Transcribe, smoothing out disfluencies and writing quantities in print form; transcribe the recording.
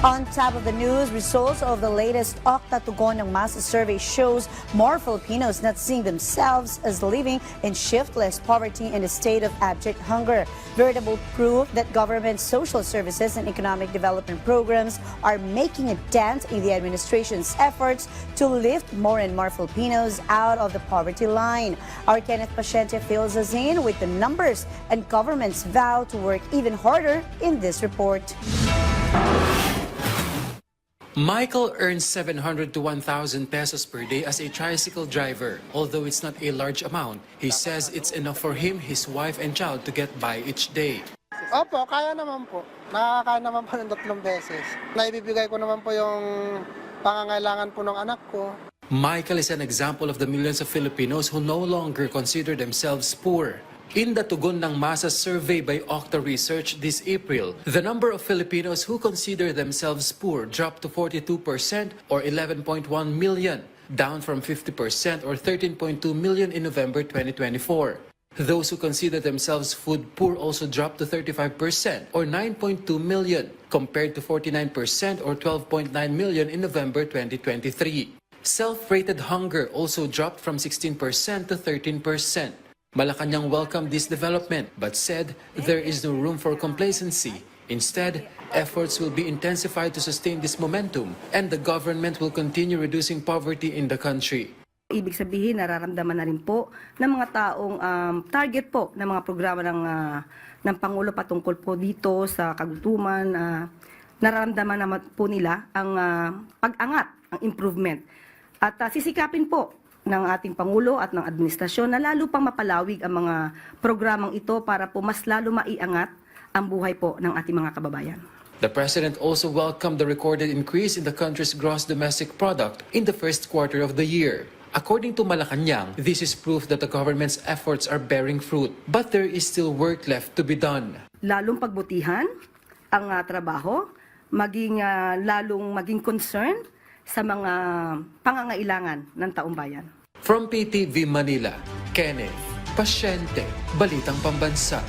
On top of the news, results of the latest Okta Tugon ng Masa survey shows more Filipinos not seeing themselves as living in shiftless poverty and a state of abject hunger. Veritable proof that government social services and economic development programs are making a dent in the administration's efforts to lift more and more Filipinos out of the poverty line. Our Kenneth Paciente fills us in with the numbers and government's vow to work even harder in this report. Michael earns 700 to 1,000 pesos per day as a tricycle driver. Although it's not a large amount, he says it's enough for him, his wife, and child to get by each day. Opo, kaya naman po. Nakakain naman po ng 3 beses. Naibibigay ko naman po yung pangangailangan po ng anak ko. Michael is an example of the millions of Filipinos who no longer consider themselves poor. In the Tugon ng Masa survey by Okta Research this April, the number of Filipinos who consider themselves poor dropped to 42% or 11.1 million, down from 50% or 13.2 million in November 2024. Those who consider themselves food poor also dropped to 35% or 9.2 million, compared to 49% or 12.9 million in November 2023. Self-rated hunger also dropped from 16% to 13%. Malacanang welcomed this development but said there is no room for complacency. Instead, efforts will be intensified to sustain this momentum and the government will continue reducing poverty in the country. Ibig sabihin, nararamdaman na rin po ng mga taong target po ng mga programa ng Pangulo patungkol po dito sa kagutuman. Nararamdaman naman po nila ang pag-angat, ang improvement. At sisikapin po ng ating Pangulo at ng administrasyon na lalo pang mapalawig ang mga programang ito para po mas lalo maiangat ang buhay po ng ating mga kababayan. The President also welcomed the recorded increase in the country's gross domestic product in the first quarter of the year. According to Malacanang, this is proof that the government's efforts are bearing fruit, but there is still work left to be done. Lalong pagbutihan ang trabaho, lalong maging concern sa mga pangangailangan ng taong bayan. From PTV Manila, Kenneth Paciente, Balitang Pambansa.